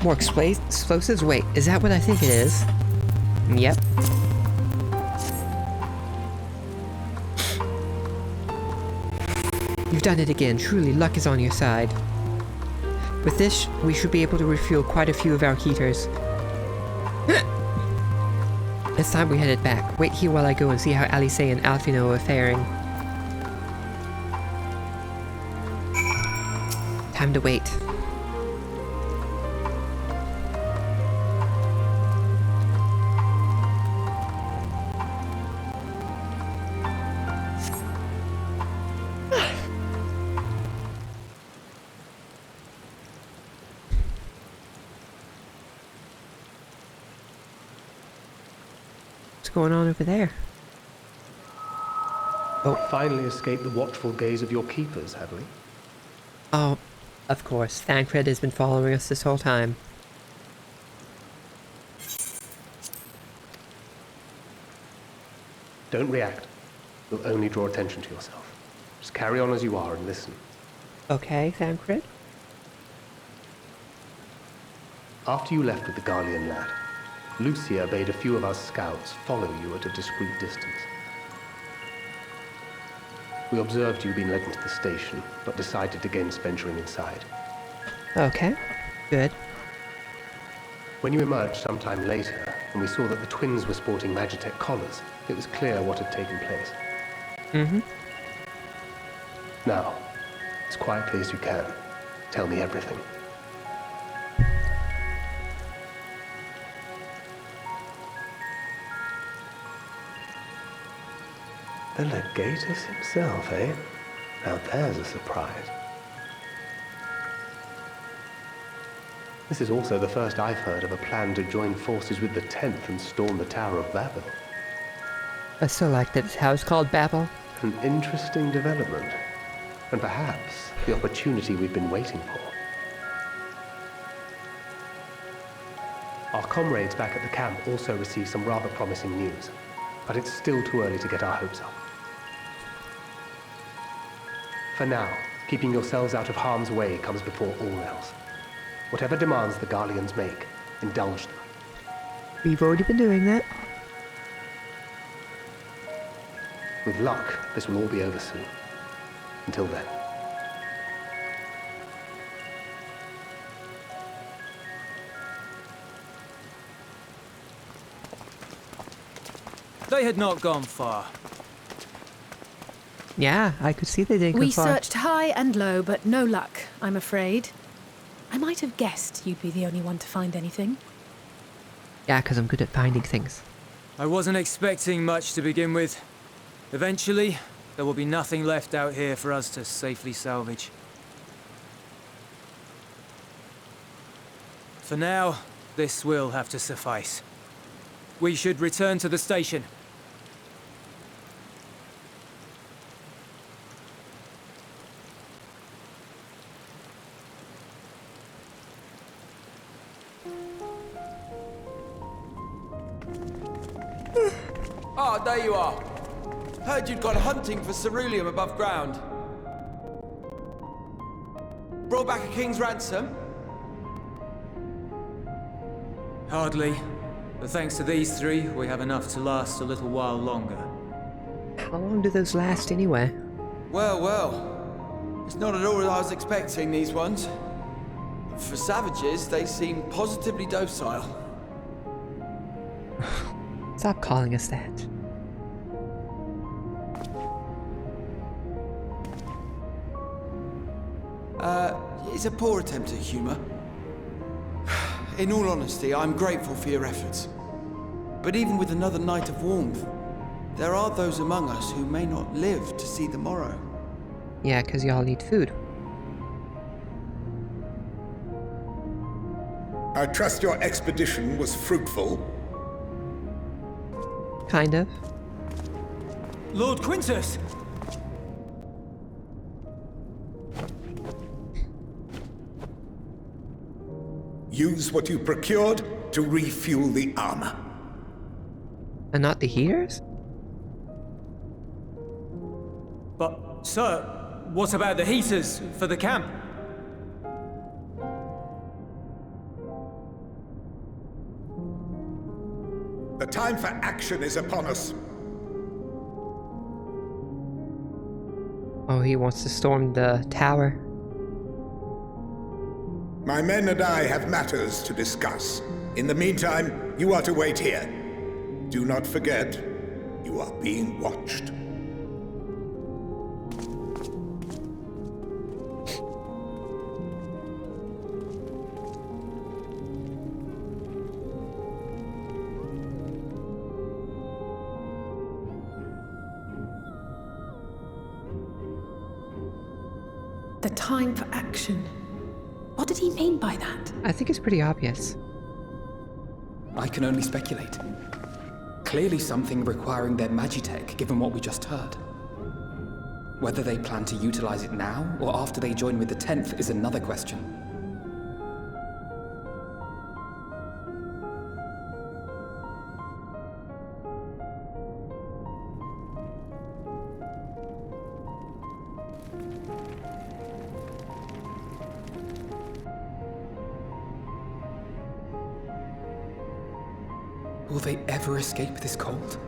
More explosives? Wait, is that what I think it is? Yep. You've done it again. Truly, luck is on your side. With this, we should be able to refuel quite a few of our heaters. It's time we headed back. Wait here while I go and see how Alice and Alfino are faring. Time to wait. What's going on over there? Oh, finally escaped the watchful gaze of your keepers, have we? Oh, of course. Thancred has been following us this whole time. Don't react. You'll only draw attention to yourself. Just carry on as you are and listen. Okay, Thancred. After you left with the Garlean lad, Lucia bade a few of us scouts follow you at a discreet distance. We observed you being led into the station, but decided against venturing inside. Okay, good. When you emerged sometime later, and we saw that the twins were sporting Magitech collars, it was clear what had taken place. Mm-hmm. Now, as quietly as you can, tell me everything. The Legatus himself, eh? Now there's a surprise. This is also the first I've heard of a plan to join forces with the 10th and storm the Tower of Babel. I still like that it's how it's called Babel. An interesting development, and perhaps the opportunity we've been waiting for. Our comrades back at the camp also received some rather promising news, but it's still too early to get our hopes up. For now, keeping yourselves out of harm's way comes before all else. Whatever demands the Garleans make, indulge them. We've already been doing that. With luck, this will all be over soon. Until then. They had not gone far. Yeah, I could see they didn't go We far. searched high and low, but no luck, I'm afraid. I might have guessed you'd be the only one to find anything. Yeah, because I'm good at finding things. I wasn't expecting much to begin with. Eventually, there will be nothing left out here for us to safely salvage. For now, this will have to suffice. We should return to the station. Ah, there you are. Heard you'd gone hunting for ceruleum above ground. Brought back a king's ransom? Hardly. But thanks to these three, we have enough to last a little while longer. How long do those last anyway? Well, well. It's not at all what I was expecting, these ones. For savages, they seem positively docile. Stop calling us that. It's a poor attempt at humor. In all honesty, I'm grateful for your efforts. But even with another night of warmth, there are those among us who may not live to see the morrow. Yeah, because y'all need food. I trust your expedition was fruitful. Kind of. Lord Quintus! Use what you procured to refuel the armor. And not the heaters? But, sir, what about the heaters for the camp? The time for action is upon us. Oh, he wants to storm the tower. My men and I have matters to discuss. In the meantime, you are to wait here. Do not forget, you are being watched. The time for action. What did he mean by that? I think it's pretty obvious. I can only speculate. Clearly something requiring their magitech, given what we just heard. Whether they plan to utilize it now, or after they join with the 10th, is another question. Will they ever escape this cult?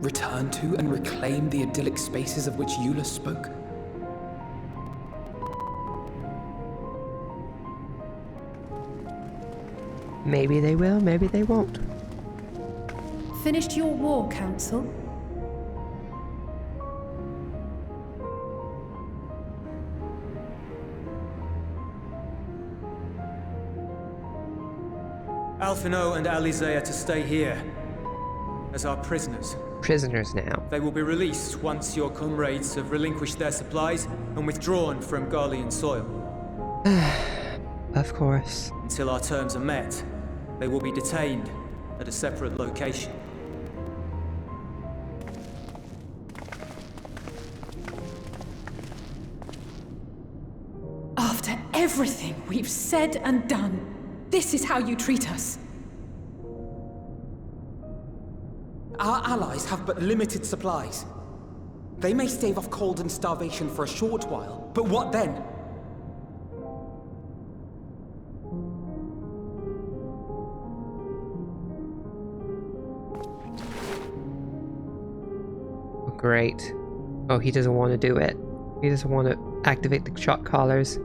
Return to and reclaim the idyllic spaces of which Eula spoke? Maybe they will, maybe they won't. Finished your war, Council? Alphino and Alizé are to stay here as our prisoners. Prisoners now. They will be released once your comrades have relinquished their supplies and withdrawn from Garlean soil. Of course. Until our terms are met, they will be detained at a separate location. After everything we've said and done, this is how you treat us. Our allies have but limited supplies. They may stave off cold and starvation for a short while, but what then? Great. Oh, he doesn't want to do it. He doesn't want to activate the shock collars.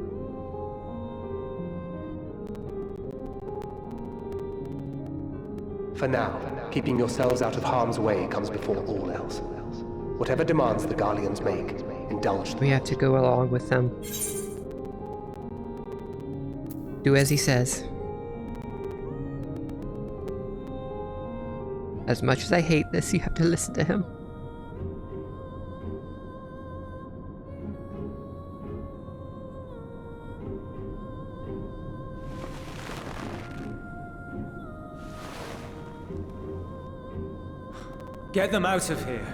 For now, keeping yourselves out of harm's way comes before all else. Whatever demands the Garleans make, indulge them. We have to go along with them. Do as he says. As much as I hate this, you have to listen to him. Get them out of here.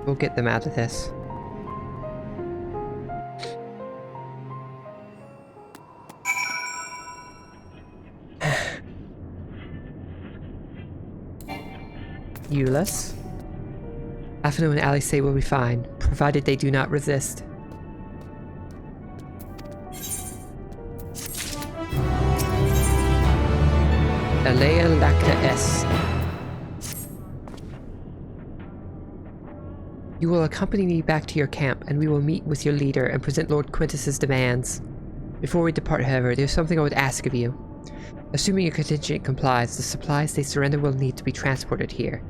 We'll get them out of this. Euless. Alphino and Alizé will be fine, provided they do not resist. Alea Lacta S. You will accompany me back to your camp, and we will meet with your leader and present Lord Quintus's demands. Before we depart, however, there's something I would ask of you. Assuming your contingent complies, the supplies they surrender will need to be transported here.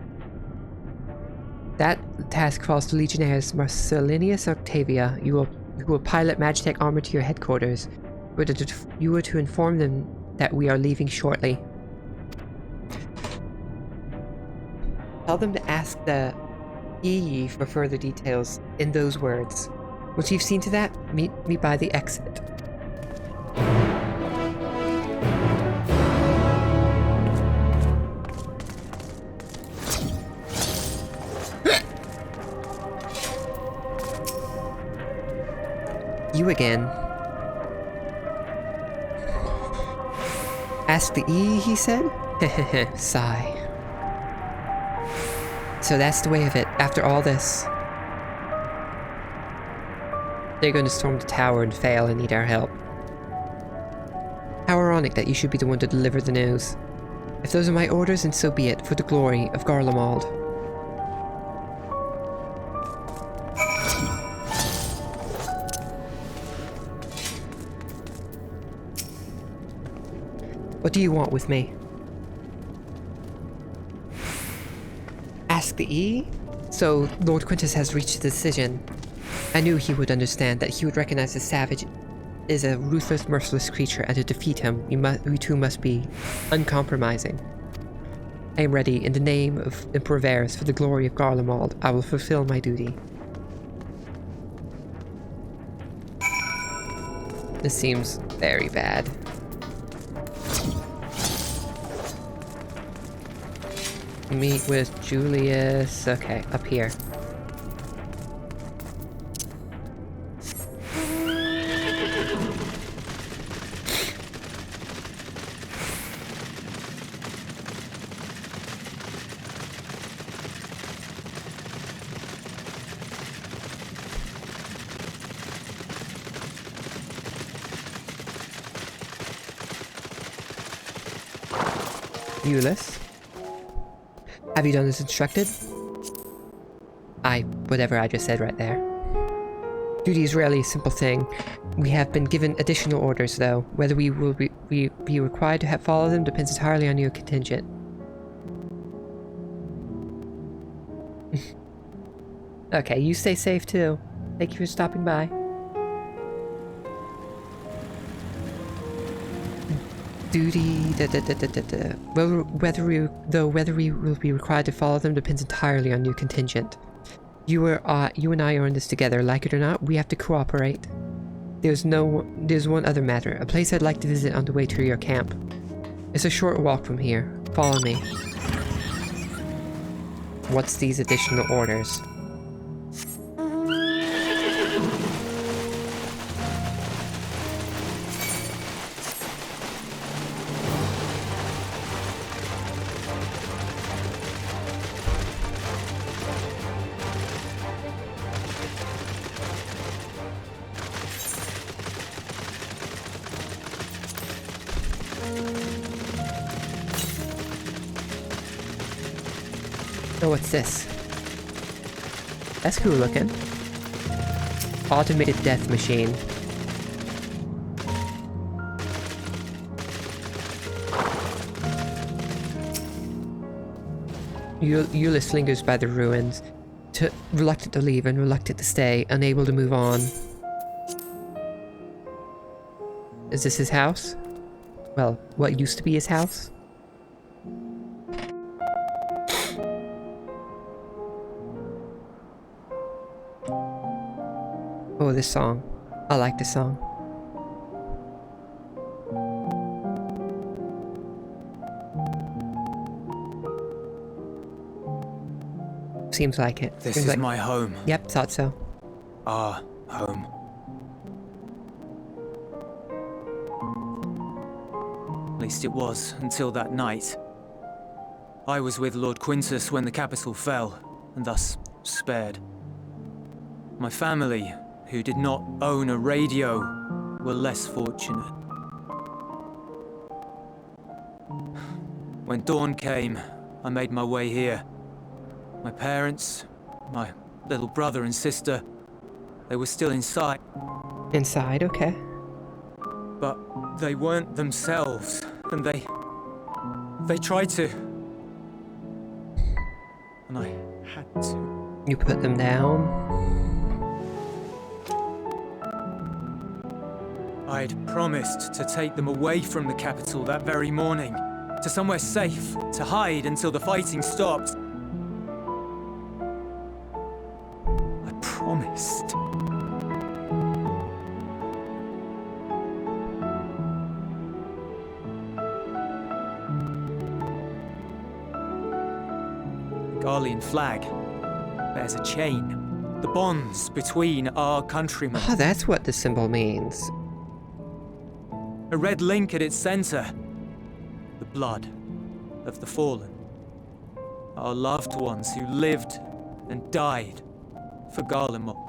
That task falls to Legionnaires Marcellinus Octavia. You will pilot Magitech armor to your headquarters. You were to inform them that we are leaving shortly. Tell them to ask the EE for further details in those words. Once you've seen to that, meet me by the exit. You again. Ask the E, he said? Sigh. So that's the way of it, after all this. They're going to storm the tower and fail and need our help. How ironic that you should be the one to deliver the news. If those are my orders, then so be it, for the glory of Garlemald. What do you want with me? Ask the E? So, Lord Quintus has reached a decision. I knew he would understand, that he would recognize the savage is a ruthless, merciless creature, and to defeat him, we too must be uncompromising. I am ready. In the name of Emperor Varus, for the glory of Garlemald, I will fulfill my duty. This seems very bad. Meet with Julius. Okay, up here. Julius? Have you done as instructed? Whatever I just said right there. Duty is rarely a simple thing. We have been given additional orders, though. Whether we will be required to follow them depends entirely on your contingent. Okay, you stay safe too. Thank you for stopping by. Duty, Well, whether we will be required to follow them depends entirely on your contingent. You and I are in this together. Like it or not, we have to cooperate. There's one other matter. A place I'd like to visit on the way to your camp. It's a short walk from here. Follow me. What's these additional orders? Oh, what's this? That's cool looking. Automated death machine. Ulysses lingers by the ruins, reluctant to leave and reluctant to stay, unable to move on. Is this his house? Well, what used to be his house? Oh, this song. I like this song. Seems like it. This Seems is like... my home. Yep, thought so. Our home. At least it was, until that night. I was with Lord Quintus when the capital fell, and thus spared. My family, who did not own a radio, were less fortunate. When dawn came, I made my way here. My parents, my little brother and sister, they were still inside. Inside, okay. But they weren't themselves, and they tried to. And I had to. You put them down? I'd promised to take them away from the capital that very morning, to somewhere safe, to hide until the fighting stopped. I promised. The Garlean flag bears a chain. The bonds between our countrymen. Oh, that's what the symbol means. A red link at its center. The blood of the fallen. Our loved ones who lived and died for Garlemald.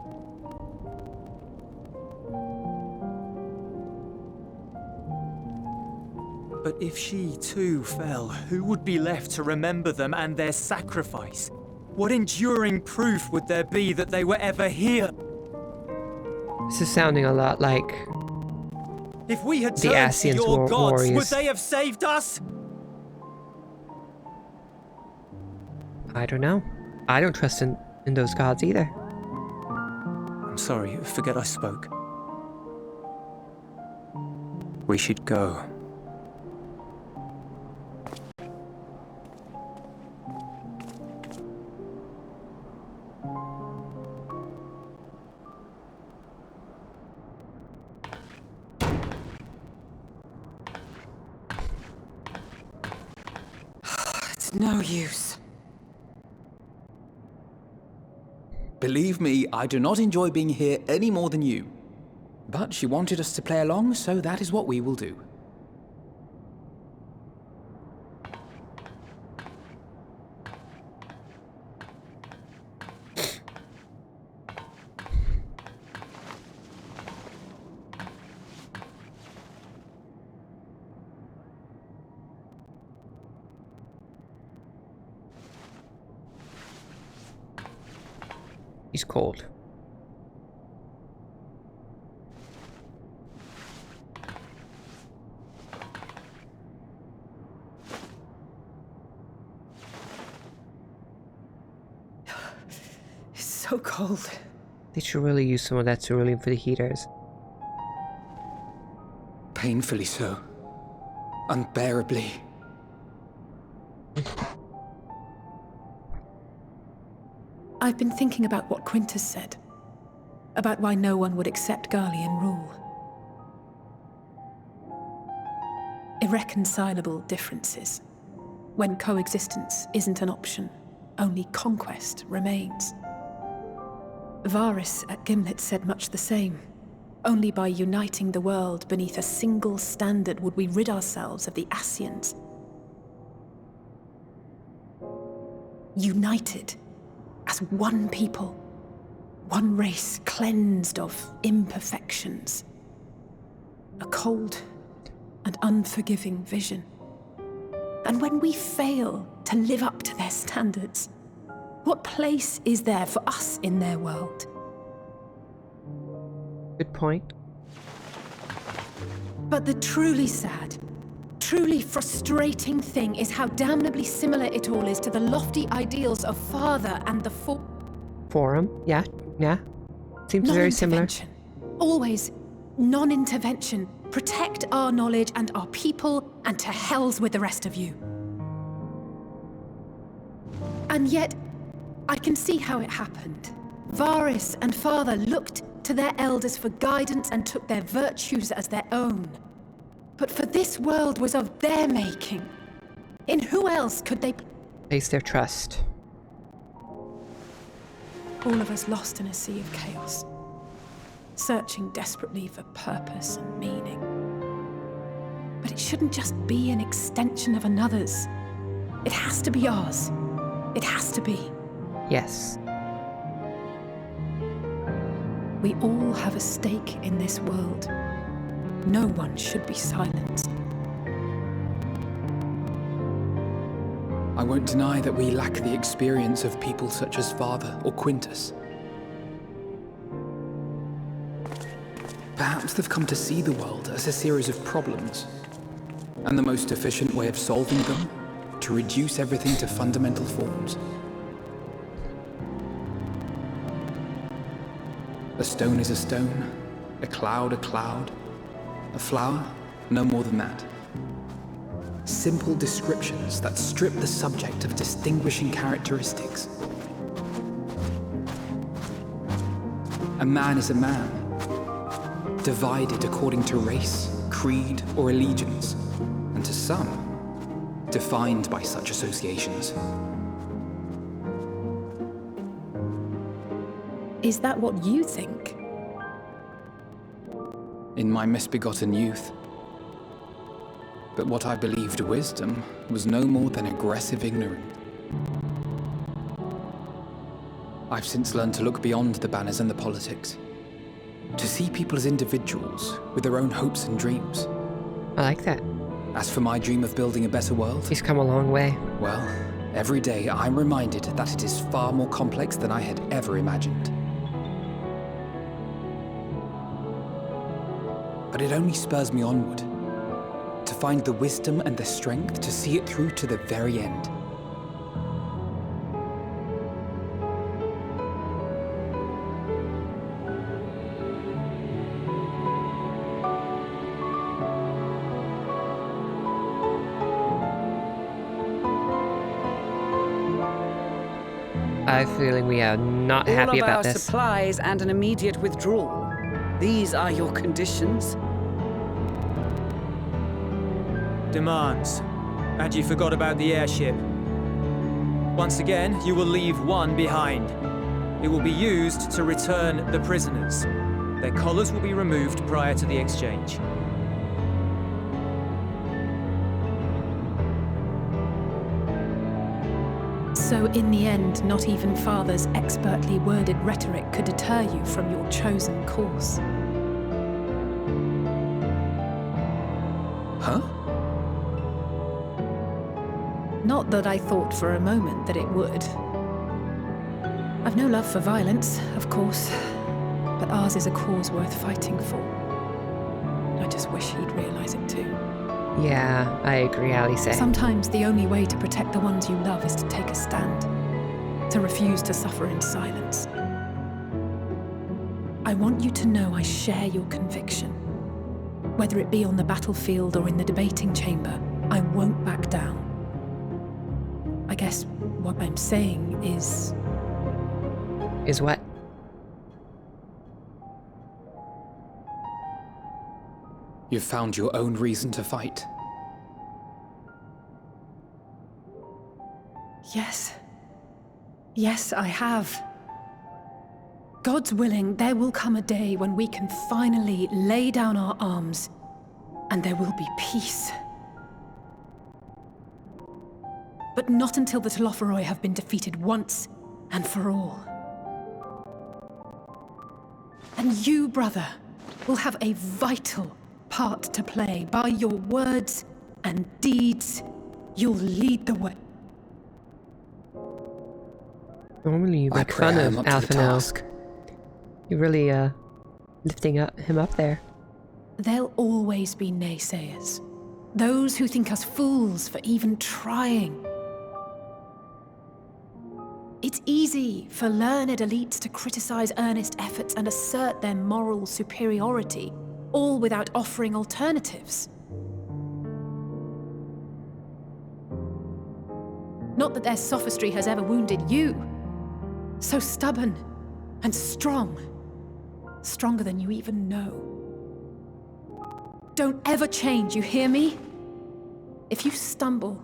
But if she too fell, who would be left to remember them and their sacrifice? What enduring proof would there be that they were ever here? This is sounding a lot like If we had the turned to Ascians your gods, would warriors. they have saved us? I don't know. I don't trust in those gods either. I'm sorry, forget I spoke. We should go. It's no use. Believe me, I do not enjoy being here any more than you. But she wanted us to play along, so that is what we will do. He's cold. It's so cold. They should really use some of that cerulean for the heaters. Painfully so. Unbearably. I've been thinking about what Quintus said. About why no one would accept Garlean rule. Irreconcilable differences. When coexistence isn't an option, only conquest remains. Varys at Gimlet said much the same. Only by uniting the world beneath a single standard would we rid ourselves of the Ascians. United as one people, one race cleansed of imperfections. A cold and unforgiving vision. And when we fail to live up to their standards, what place is there for us in their world? Good point. But the truly sad, truly frustrating thing is how damnably similar it all is to the lofty ideals of Father and the Forum. Yeah. Seems very similar. non-intervention. Always non-intervention. Protect our knowledge and our people, and to hells with the rest of you. And yet, I can see how it happened. Varys and Father looked to their elders for guidance and took their virtues as their own. But for this world was of their making. In who else could they Place their trust. all of us lost in a sea of chaos, searching desperately for purpose and meaning. But it shouldn't just be an extension of another's. It has to be ours. It has to be. Yes. We all have a stake in this world. No one should be silenced. I won't deny that we lack the experience of people such as Father or Quintus. Perhaps they've come to see the world as a series of problems, and the most efficient way of solving them, to reduce everything to fundamental forms. A stone is a stone, a cloud, a flower, no more than that. Simple descriptions that strip the subject of distinguishing characteristics. A man is a man, divided according to race, creed, or allegiance, and to some, defined by such associations. Is that what you think? In my misbegotten youth, But what I believed wisdom was no more than aggressive ignorance. I've since learned to look beyond the banners and the politics. To see people as individuals with their own hopes and dreams. I like that. As for my dream of building a better world, He's come a long way. well, every day I'm reminded that it is far more complex than I had ever imagined. But it only spurs me onward, to find the wisdom and the strength to see it through to the very end. I have a feeling we are not All happy of about our this. supplies and an immediate withdrawal. These are your conditions. Demands. And you forgot about the airship. Once again, you will leave one behind. It will be used to return the prisoners. Their collars will be removed prior to the exchange. So in the end, not even Father's expertly worded rhetoric could deter you from your chosen course. Huh? Not that I thought for a moment that it would. I've no love for violence, of course, but ours is a cause worth fighting for. I just wish he'd realize it too. Yeah, I agree, Alice. Sometimes the only way to protect the ones you love is to take a stand, to refuse to suffer in silence. I want you to know I share your conviction. Whether it be on the battlefield or in the debating chamber, I won't back down. I guess what I'm saying is... Is what? You've found your own reason to fight. Yes. Yes, I have. God's willing, there will come a day when we can finally lay down our arms, and there will be peace. But not until the Telophoroi have been defeated once and for all. And you, brother, will have a vital part to play. By your words and deeds, you'll lead the way. Normally you I make pray fun I of am up to the Alphino. task. You're really, lifting him up there. There'll always be naysayers. Those who think us fools for even trying. It's easy for learned elites to criticize earnest efforts and assert their moral superiority, all without offering alternatives. Not that their sophistry has ever wounded you. So stubborn and strong. Stronger than you even know. Don't ever change, you hear me? If you stumble,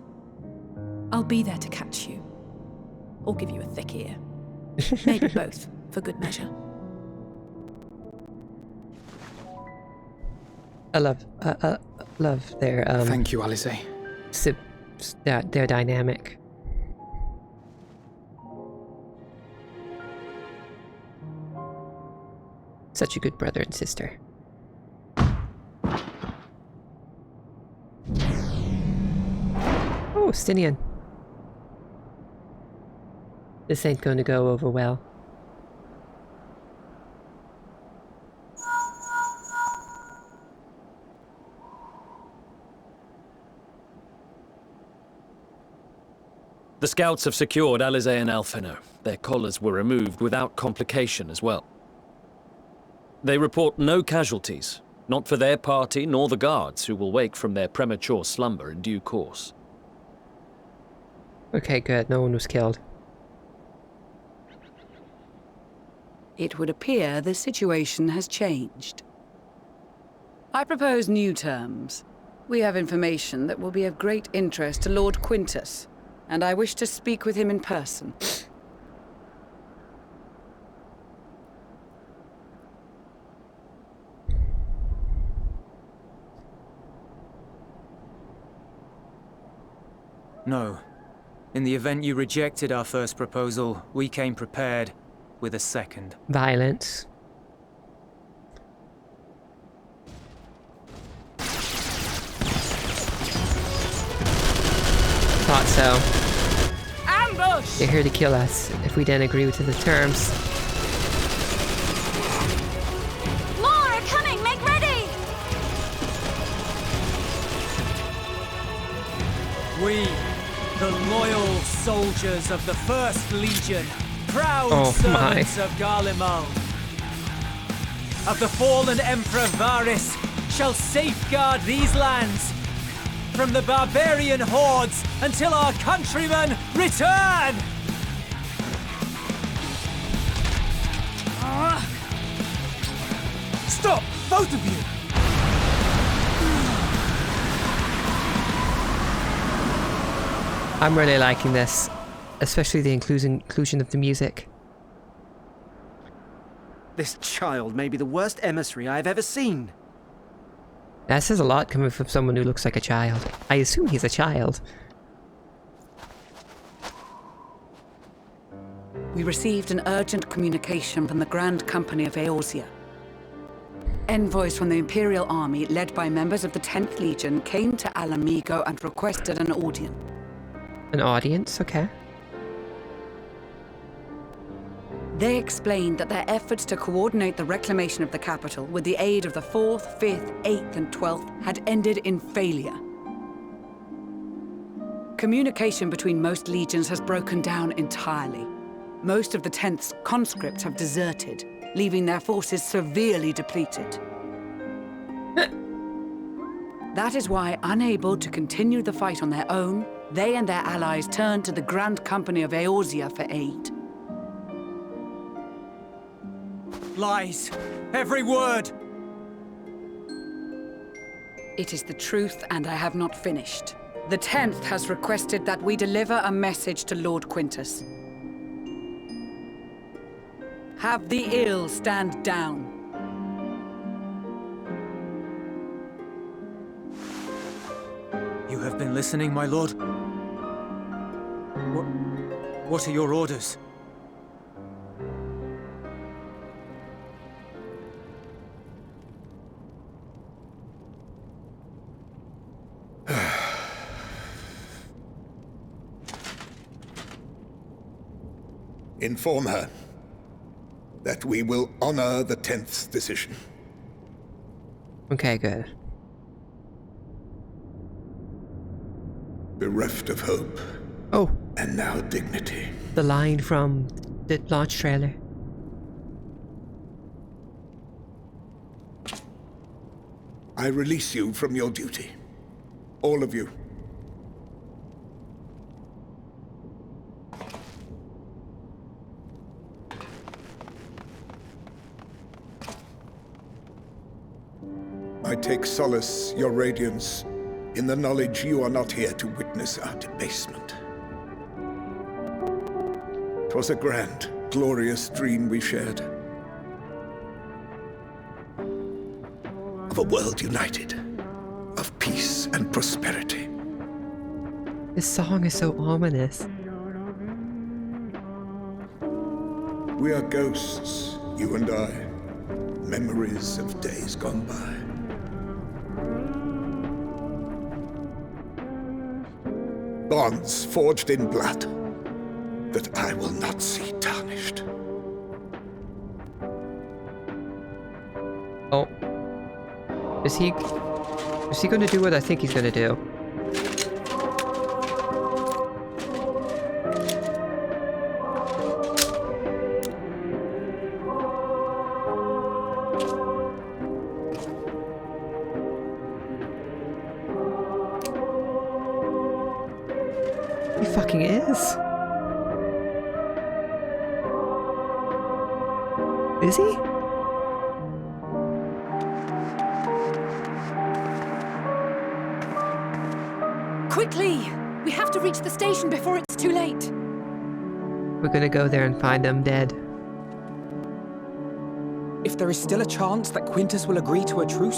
I'll be there to catch you. Or give you a thick ear. Maybe both, for good measure. I love their, Thank you, Alice. their dynamic. Such a good brother and sister. Oh, Stinian. This ain't going to go over well. The scouts have secured Alize and Alphino. Their collars were removed without complication as well. They report no casualties, not for their party nor the guards, who will wake from their premature slumber in due course. Okay, good. No one was killed. It would appear the situation has changed. I propose new terms. We have information that will be of great interest to Lord Quintus, and I wish to speak with him in person. No. In the event you rejected our first proposal, we came prepared with a second. Violence. Thought so. Ambush! They're here to kill us if we didn't agree to the terms. More are coming! Make ready! We, the loyal soldiers of the First Legion, proud servants of Garlemald, of the fallen Emperor Varys, shall safeguard these lands from the barbarian hordes until our countrymen return! Stop! Both of you! I'm really liking this, especially the inclusion of the music. This child may be the worst emissary I have ever seen. That says a lot coming from someone who looks like a child. I assume he's a child. We received an urgent communication from the Grand Company of Eorzea. Envoys from the Imperial Army, led by members of the 10th Legion, came to Alamigo and requested an audience. An audience, okay. They explained that their efforts to coordinate the reclamation of the capital with the aid of the 4th, 5th, 8th, and 12th had ended in failure. Communication between most legions has broken down entirely. Most of the 10th's conscripts have deserted, leaving their forces severely depleted. That is why, unable to continue the fight on their own, they and their allies turned to the Grand Company of Eorzea for aid. Lies. Every word. It is the truth, and I have not finished. The 10th has requested that we deliver a message to Lord Quintus. Have the ill stand down. You have been listening, my lord? What are your orders? Inform her that we will honor the 10th's decision. Okay, good. Bereft of hope, Oh, and now dignity. the line from the launch trailer. I release you from your duty. All of you. I take solace, your radiance, in the knowledge you are not here to witness our debasement. 'Twas a grand, glorious dream we shared. Of a world united, of peace and prosperity. This song is so ominous. We are ghosts, you and I, memories of days gone by. Bonds forged in blood that I will not see tarnished. Oh. Is he going to do what I think he's going to do? He fucking is. Is he? Quickly! We have to reach the station before it's too late. We're gonna go there and find them dead. If there is still a chance that Quintus will agree to a truce,